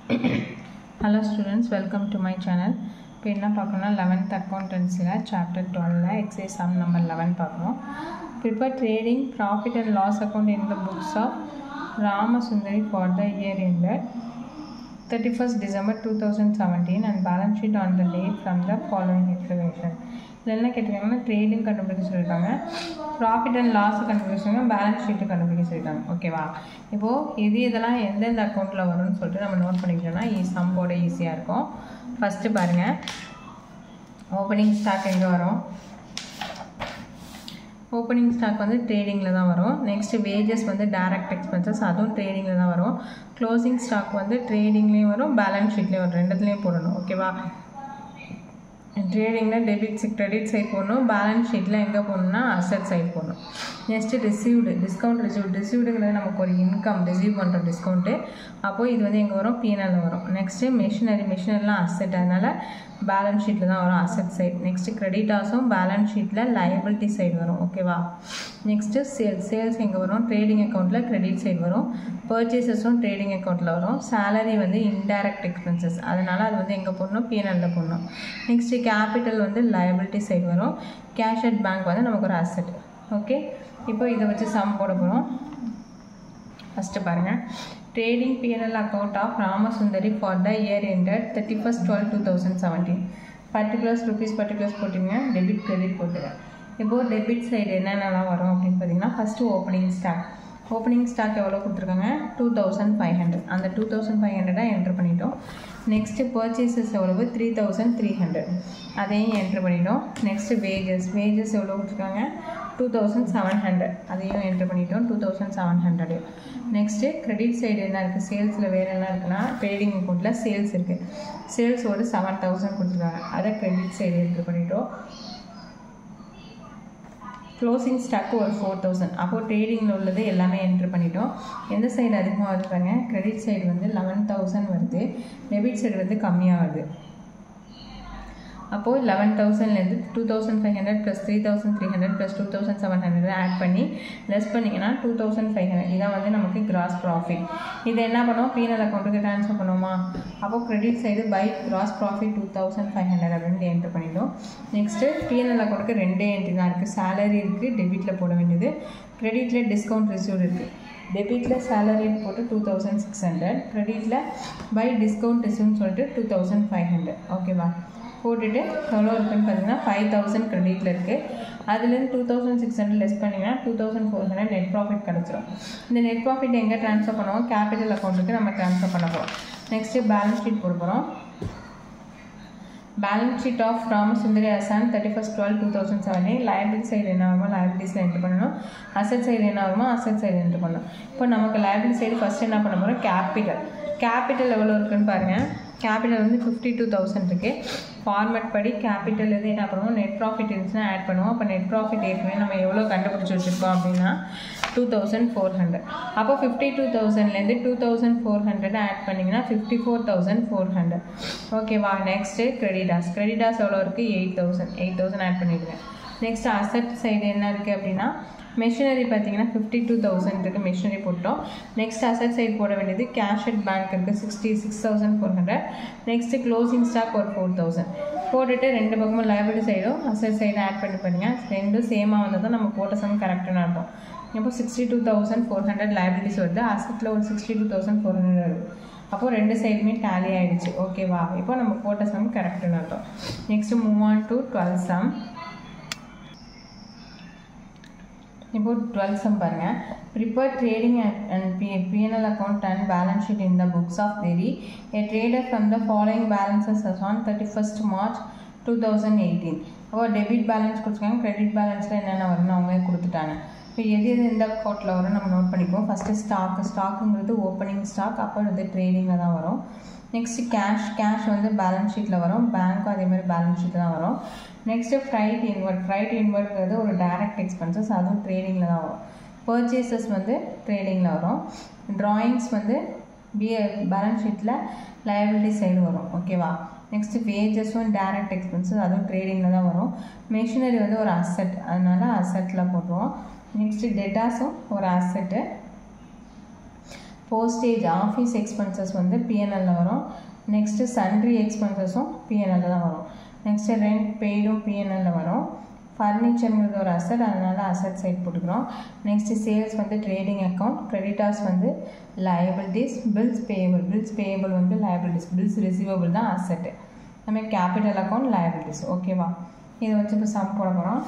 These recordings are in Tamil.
Hello students, welcome to my channel. இப்போ என்ன பார்க்கணும்னா 11th accountancyல chapter 12ல exercise sum number 11 பார்க்கணும். Prepare trading profit and loss account in the books of Ramasundari for the year ended 31st December 2017 and balance sheet on the date from the following information. இதில் என்ன கேட்டிருக்காங்கன்னா ட்ரேடிங் கண்டுபிடிக்க சொல்லியிருக்காங்க, ப்ராஃபிட் அண்ட் லாஸ் கண்டுபிடிக்க சொல்லியிருக்காங்க, பேலன்ஸ் ஷீட்டு கண்டுபிடிக்க சொல்லியிருக்காங்க. ஓகேவா? இப்போது இதெல்லாம் எந்தெந்த அக்கௌண்ட்டில் வரும்னு சொல்லிட்டு நம்ம நோட் பண்ணிக்கிட்டோம்னா சம்போட ஈஸியாக இருக்கும். ஃபஸ்ட்டு பாருங்கள், ஓப்பனிங் ஸ்டாக் எங்கே வரும்? ஓப்பனிங் ஸ்டாக் வந்து ட்ரேடிங்கில் தான் வரும். நெக்ஸ்ட்டு வேஜஸ் வந்து டைரக்ட் எக்ஸ்பென்சஸ், அதுவும் ட்ரேடிங்கில் தான் வரும். க்ளோசிங் ஸ்டாக் வந்து ட்ரேடிங்லேயும் வரும், பேலன்ஸ் ஷீட்லேயும் வரும், ரெண்டுத்துலேயும் போடணும். ஓகேவா? ட்ரேடிங்கில் டெபிட் கிரெடிட் சைட் போடணும், பேலன்ஸ் ஷீட்டில் எங்கே போடணும்னா அசட் சைட் போடணும். நெக்ஸ்ட்டு ரிசீவ்டு, டிஸ்கவுண்ட் ரிசீவ்டுங்கிறது நமக்கு ஒரு இன்கம், ரிசீவ் பண்ணுற டிஸ்கவுண்ட்டு. அப்போது இது வந்து எங்கே வரும்? P&L வரும். நெக்ஸ்ட்டு மிஷினரிலாம் அசட், அதனால் பேலன்ஸ் ஷீட்டில் தான் வரும், அசட் சைட். நெக்ஸ்ட்டு கிரெடிட்டாஸும் பேலன்ஸ் ஷீட்டில் லைபிலிட்டி சைடு வரும். ஓகேவா? நெக்ஸ்ட்டு சேல்ஸ் எங்கே வரும்? ட்ரேடிங் அக்கௌண்ட்டில் கிரெடிட் சைடு வரும். பர்ச்சேசஸும் ட்ரேடிங் அக்கௌண்ட்டில் வரும். சேலரி வந்து இன்டைரக்ட் எக்ஸ்பென்சஸ், அதனால் அது வந்து எங்கே போடணும்? P&L போடணும். நெக்ஸ்ட்டு கேபிட்டல் வந்து லைபிலிட்டி சைடு வரும். கேஷ் அட் பேங்க் வந்து நமக்கு ஒரு அசட். ஓகே, இப்போ இதை வச்சு சம் போட போகிறோம். ஃபஸ்ட்டு பாருங்கள், trading P&L account of Ramasundari for the year ended 31/12/2017. Particulars போட்டிங்க, டெபிட் கிரெடிட் போட்டுங்க. இப்போது டெபிட் சைடு என்னென்னலாம் வரும் அப்படின்னு பார்த்தீங்கன்னா, ஃபஸ்ட்டு ஓப்பனிங் ஸ்டாக் எவ்வளோ கொடுத்துருக்காங்க? 2500. அந்த 2500 என்ட்ரு பண்ணிட்டோம். நெக்ஸ்ட்டு பர்ச்சேசஸ் எவ்வளவு? 3300, அதையும் என்ட்ரு பண்ணிட்டோம். நெக்ஸ்ட்டு வேஜஸ் எவ்வளோ கொடுத்துருக்காங்க? 2700, அதையும் என்ட்ரு பண்ணிட்டோம். 2700. நெக்ஸ்ட்டு கிரெடிட் சைடு என்ன இருக்குது? சேல்ஸில் வேறு என்ன இருக்குன்னா, ட்ரேடிங் அக்கௌண்ட்டில் சேல்ஸ் இருக்குது. சேல்ஸ் ஒரு 7000 கொடுத்துருக்காங்க, அதை கிரெடிட் சைடு என்ட்ரு பண்ணிட்டோம். க்ளோசிங் ஸ்டாக்கு ஒரு 4000. அப்போது ட்ரேடிங்கில் உள்ளது எல்லாமே என்ட்ரு பண்ணிட்டோம். எந்த சைடு அதிகமாக வருதுங்க? கிரெடிட் சைடு வந்து 11000 வருது, டெபிட் சைடு வந்து கம்மியாக வருது. அப்போது 11000லேருந்து 2500 + 3300 + 2700 ஆட் பண்ணி லெஸ் பண்ணிங்கன்னா 2500. இதான் வந்து நமக்கு கிராஸ் ப்ராஃபிட். இதை என்ன பண்ணுவோம்? P&L அக்கௌண்ட்டுக்கு ட்ரான்ஸ்ஃபர் பண்ணுவோமா? அப்போது credit side by gross profit 2500 அப்படின்னு என்ட்ரு பண்ணிட்டோம். நெக்ஸ்ட்டு P&L அக்கௌண்ட்டுக்கு ரெண்டே என்ட்ரி தான் இருக்குது. சேலரி இருக்குது, டெபிட்டில் போட வேண்டியது. கிரெடிட்டில் டிஸ்கவுண்ட் ரிசீவ்டு இருக்குது. டெபிட்டில் சேலரின்னு போட்டு 2600, கிரெடிட்டில் பை டிஸ்கவுண்ட் ரிசீவ்னு சொல்லிட்டு 2500. ஓகேவா? போட்டுட்டு எவ்வளோ இருக்குதுன்னு பார்த்தீங்கன்னா 5000 கிரெடிட்டில் இருக்குது. அதுலேருந்து 2600 லெஸ் பண்ணிங்கன்னா 2400 நெட் ப்ராஃபிட் கிடச்சிரும். இந்த நெட் ப்ராஃபிட் எங்கே ட்ரான்ஸ்ஃபர் பண்ணுவோம்? கேபிட்டல் அக்கௌண்ட்டுக்கு நம்ம ட்ரான்ஸ்ஃபர் பண்ண போகிறோம். நெக்ஸ்ட்டு பேலன்ஸ் ஷீட் போட போகிறோம். Balance sheet of Ramasundari as on 31/12/2017. Liability side என்ன வருமோ லைபிலிட்டிஸில் என்ட்ரு பண்ணணும். அசட் சைடு என்ன வருமோ அசட் சைடு என்ட்ரு பண்ணணும். இப்போ நமக்கு லைபிலிட்டி சைடு ஃபஸ்ட்டு என்ன பண்ண போகிறோம்? கேபிட்டல் எவ்வளோ இருக்குதுன்னு பாருங்கள். கேபிட்டல் வந்து 52000 இருக்குது. ஃபார்மேட் படி கேபிட்டல் இது என்ன பண்ணுவோம்? நெட் ப்ராஃபிட் இருந்துச்சுன்னா ஆட் பண்ணுவோம். அப்போ நெட் ப்ராஃபிட் ஏற்கனவே நம்ம எவ்வளோ கண்டுபிடிச்சி வச்சுருக்கோம் அப்படின்னா 2400. அப்போ 52000லேருந்து 2400 ஆட் பண்ணிங்கன்னா 54400. ஓகேவா? நெக்ஸ்ட்டு கிரெடிட்டாஸ் எவ்வளோ இருக்குது? 8000 ஆட் பண்ணிவிடுங்க. நெக்ஸ்ட் அசட் சைடு என்ன இருக்குது அப்படின்னா, மெஷினரி பார்த்தீங்கன்னா 52000 இருக்குது, மெஷினரி போட்டோம். நெக்ஸ்ட் அசட் சைடு போட வேண்டியது கேஷ் அட் பேங்க் இருக்குது 66400. நெக்ஸ்ட்டு க்ளோசிங் ஸ்டாக் ஒரு 4000 போட்டுட்டு ரெண்டு பக்கமும் லைபிலிட்டி சைடும் அசட் சைடும் ஆட் பண்ணி ரெண்டும் சேமாக வந்தால் தான் நம்ம போட்ட சம் கரெக்டாக நடக்கும். இப்போ 62400 லைபிலிட்டிஸ் வருது, அசட்டில் ஒரு 62400 வருது. அப்போது ரெண்டு சைடுமே டேலி ஆகிடுச்சு. ஓகேவா? இப்போ நம்ம போட்ட சம் கரெக்டாக நடக்கும். Next move on to 12th sum. இப்போ 12th சம் பாருங்கள். Prepare trading and P&L account and balance sheet in the books of very a trader from the following balances as on 31st March 2018. அப்போ டெபிட் பேலன்ஸ் கொடுத்துருக்காங்க, கிரெடிட் பேலன்ஸில் என்னென்ன வரும்னு அவங்களே கொடுத்துட்டாங்க. இப்போ எது எந்த அக்கௌண்ட்டில் வரும் நம்ம நோட் பண்ணிக்குவோம். ஃபஸ்ட்டு ஸ்டாக்குங்கிறது ஓப்பனிங் ஸ்டாக், அப்போ வந்து ட்ரேடிங்கில் தான் வரும். நெக்ஸ்ட்டு கேஷ் வந்து பேலன்ஸ் ஷீட்டில் வரும், பேங்க்கும் அதே மாதிரி பேலன்ஸ் ஷீட்டில் தான் வரும். நெக்ஸ்ட்டு ஃப்ரைட் இன்வெர்ட்ங்கிறது ஒரு டைரக்ட் எக்ஸ்பென்சஸ், அதுவும் ட்ரேடிங்கில் தான் வரும். பர்ச்சேசஸ் வந்து ட்ரேடிங்கில் வரும். ட்ராயிங்ஸ் வந்து பேலன்ஸ் ஷீட்டில் லைபிலிட்டி சைடு வரும். ஓகேவா? நெக்ஸ்ட்டு வேஜஸும் டைரக்ட் எக்ஸ்பென்சஸ், அதுவும் ட்ரேடிங்கில் தான் வரும். மெஷினரி வந்து ஒரு அசட், அதனால் அசட்டில் போட்டுருவோம். நெக்ஸ்ட்டு டெட்டாஸும் ஒரு அசட்டு. போஸ்டேஜ் ஆஃபீஸ் எக்ஸ்பென்சஸ் வந்து பிஎன்எல்ல வரும். நெக்ஸ்ட்டு சன்ட்ரி எக்ஸ்பென்சஸும் பிஎன்எல்ல தான் வரும். நெக்ஸ்ட்டு ரெண்ட் பெய்டும் பிஎன்எல்ல வரும். ஃபர்னிச்சருங்கிறது ஒரு அசட், அதனால் அசட் சைட் போட்டுக்கிறோம். நெக்ஸ்ட்டு சேல்ஸ் வந்து ட்ரேடிங் அக்கௌண்ட், கிரெடிட்டார்ஸ் வந்து லயபிலிட்டிஸ், பில்ஸ் பேயபிள் வந்து லயபிலிட்டிஸ், பில்ஸ் ரிசீவபிள் தான் அசட்டு. அதுமாதிரி கேபிட்டல் அக்கௌண்ட் லயபிலிட்டிஸ். ஓகேவா, இதை வச்சு இப்போ சம் போட போகிறோம்.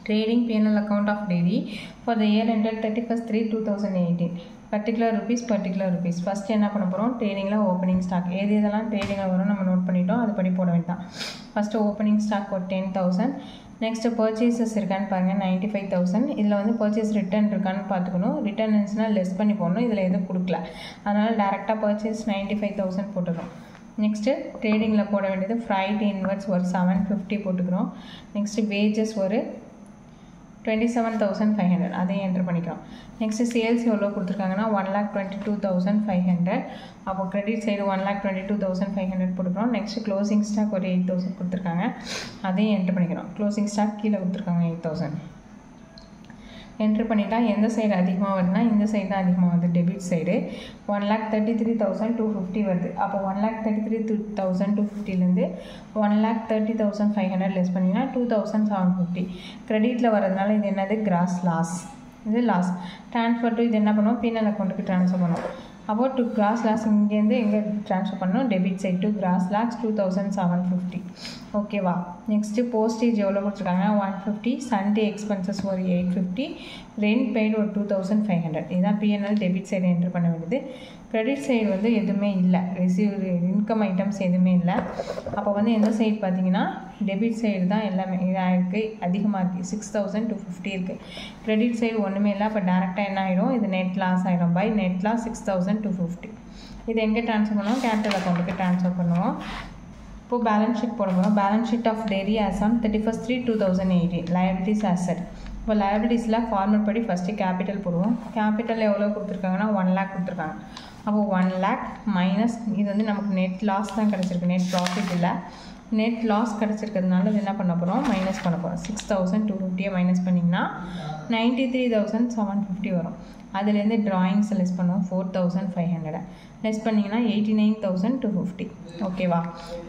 Trading P&L account of dairy for the year ended 31/3/2018. particular rupees. First என்ன பண்ண போகிறோம், ட்ரேடிங்கில் ஓப்பனிங் ஸ்டாக் எது இதெல்லாம் ட்ரேடிங்கில் வரும் நம்ம நோட் பண்ணிட்டோம், அது படி போட வேண்டாம். ஃபஸ்ட்டு ஓப்பனிங் ஸ்டாக் ஒரு 10,000. நெக்ஸ்ட்டு பர்ச்சேசஸ் இருக்கான்னு பாருங்கள் 95,000. இதில் வந்து பர்ச்சேஸ் ரிட்டர்ன் இருக்கான்னு பார்த்துக்கணும். ரிட்டர்ன் இருந்துச்சுன்னா லெஸ் பண்ணி போடணும், இதில் எதுவும் கொடுக்கல, அதனால் டேரெக்டாக பர்ச்சேஸ் 95,000 போட்டுக்கிறோம். நெக்ஸ்ட்டு ட்ரேடிங்கில் போட வேண்டியது ஃப்ரைட் இன்வெர்ட்ஸ் ஒரு 750 போட்டுக்கிறோம். நெக்ஸ்ட்டு வேஜஸ் ஒரு 27,500 அதையும் என்ட்ரு பண்ணிக்கிறோம். நெக்ஸ்ட்டு சேல்ஸ் எவ்வளோ கொடுத்துருக்காங்கன்னா 1,22,500. அப்போ கிரெடிட் சைடு 1,22,500 போட்டுக்கிறோம். நெக்ஸ்ட்டு க்ளோசிங் ஸ்டாக் ஒரு 8,000 கொடுத்துருக்காங்க, அதையும் என்ட்ரு பண்ணிக்கிறோம். க்ளோசிங் ஸ்டாக் கீழே கொடுத்துருக்காங்க 8,000 என்ட்ரு பண்ணிட்டா எந்த சைடு அதிகமாக வருதுன்னா இந்த சைடு தான் அதிகமாக வருது, டெபிட் சைடு. 1,33,250 வருது. அப்போ 1,33,250லேருந்து 1,30,500 லெஸ் பண்ணிங்கன்னா 2,750. கிரெடிட்டில் வரதுனால இது என்னது, கிராஸ் லாஸ், இது லாஸ். ட்ரான்ஸ்ஃபர் டு இது என்ன பண்ணுவோம், பிஎன்எல் அக்கௌண்ட்டுக்கு ட்ரான்ஸ்ஃபர் பண்ணுவோம். அப்போ டு கிராஸ் லாஸ் இங்கேருந்து எங்கே ட்ரான்ஸ்ஃபர் பண்ணணும், debit side to gross loss 2,750. ஓகேவா. நெக்ஸ்ட்டு போஸ்டேஜ் எவ்வளோ கொடுத்துருக்காங்க 150. சண்டே எக்ஸ்பென்சஸ் ஒரு 850. ரெண்ட் பெய்டு ஒரு 2,500. இதுதான் பிஎன்எல் டெபிட் சைடு என்ட்ரு பண்ண வேண்டியது. கிரெடிட் சைடு வந்து எதுவுமே இல்லை, ரிசீவ் இன்கம் ஐட்டம்ஸ் எதுவுமே இல்லை. அப்போ வந்து எந்த சைடு பார்த்தீங்கன்னா டெபிட் சைடு தான் எல்லாமே இதாக இருக்குது, அதிகமாக இருக்குது, 6,250 இருக்குது. கிரெடிட் சைடு ஒன்றுமே இல்லை. அப்போ டேரெக்டாக என்ன ஆகிடும், இது நெட் லாஸ் ஆகிடும். By net loss 6,250. இது எங்கே ட்ரான்ஸ்ஃபர் பண்ணுவோம், கேபிட்டல் அக்கௌண்ட்டுக்கு ட்ரான்ஸ்ஃபர் பண்ணுவோம். இப்போது பேலன்ஸ் ஷீட் போட போகிறோம். Balance sheet of dairy as on 31/3/2018. Liabilities asset. இப்போ லயபிலிட்டிஸில் ஃபார்மட் படி ஃபஸ்ட்டு கேபிட்டல் போடுவோம். கேபிட்டல் எவ்வளோ கொடுத்துருக்காங்கன்னா 1 lakh கொடுத்துருக்காங்க. அப்போ 1 lakh மைனஸ் இது வந்து நமக்கு நெட் லாஸ் தான் கிடச்சிருக்கு, நெட் ப்ராஃபிட் இல்லை. நெட் லாஸ் கிடச்சிருக்கிறதுனால இது என்ன பண்ண போகிறோம், மைனஸ் பண்ண போகிறோம். 6,250 மைனஸ் பண்ணிங்கன்னா 93,750 வரும். அதுலேருந்து ட்ராயிங்ஸ் லெஸ் பண்ணுவோம் 4,500. லெஸ் பண்ணிங்கன்னா 89,250. ஓகேவா.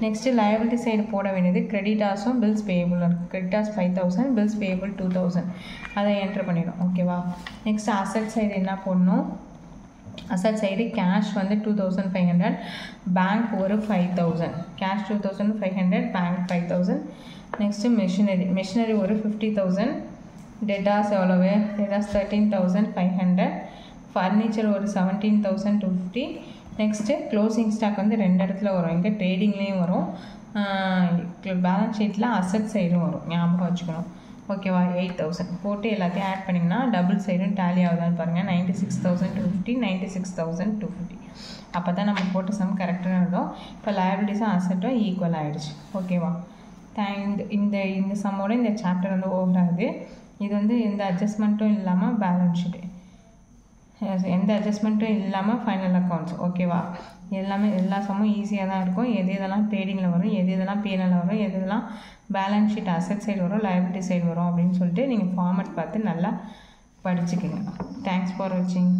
நெக்ஸ்ட்டு லயபிலிட்டி சைடு போட வேண்டியது கிரெடிட்டார்ஸும் பில்ஸ் பேயபிள் இருக்குது. Creditors 5,000, bills payable 2,000. அதை என்ட்ரு பண்ணிடும். ஓகேவா. நெக்ஸ்ட் அசட் சைடு என்ன போடணும், அசட் சைடு கேஷ் வந்து 2,500, பேங்க் ஒரு 5,000. Cash 2,500, bank 5,000. நெக்ஸ்ட்டு மெஷினரி ஒரு 50,000. டெட்டாஸ் எவ்வளவு, டெட்டாஸ் 13,500. ஃபர்னிச்சர் ஒரு 17,250. நெக்ஸ்ட்டு க்ளோசிங் ஸ்டாக் வந்து 2 இடத்துல வரும், இங்கே ட்ரேடிங்லேயும் வரும், பேலன்ஸ் ஷீட்டில் அசட் சைடும் வரும், ஞாபகம் வச்சுக்கணும். ஓகேவா. 8,000 போட்டு எல்லாத்தையும் ஆட் பண்ணிங்கன்னா டபுள் சைடும் டேலி ஆகுதான்னு பாருங்கள். 96,250, 96,250. அப்போ தான் நம்ம போட்ட சம் கரெக்டாக இருக்கும். இப்போ லயபிலிட்டிஸும் அசட்டும் ஈக்குவல் ஆகிடுச்சு. ஓகேவா. இந்த சம்மோட இந்த சாப்டர் வந்து ஓவர் ஆகுது. இது வந்து எந்த அட்ஜஸ்ட்மெண்ட்டும் இல்லாமல் பேலன்ஸ் ஷீட்டு, எந்த அட்ஜஸ்ட்மெண்ட்டும் இல்லாமல் ஃபைனல் அக்கௌண்ட்ஸ். ஓகேவா. எல்லா சம்மும் ஈஸியாக தான் இருக்கும். எது இதெல்லாம் ட்ரேடிங்கில் வரும், எது இதெல்லாம் பிஎன்எல்ல வரும், எது இதெல்லாம் பேலன்ஸ் ஷீட் அசட் சைடு வரும், லயபிலிட்டி சைடு வரும் அப்படின்னு சொல்லிட்டு நீங்கள் ஃபார்மட் பார்த்து நல்லா படிச்சுக்கோங்க. தேங்க்ஸ் ஃபார் வாட்சிங்.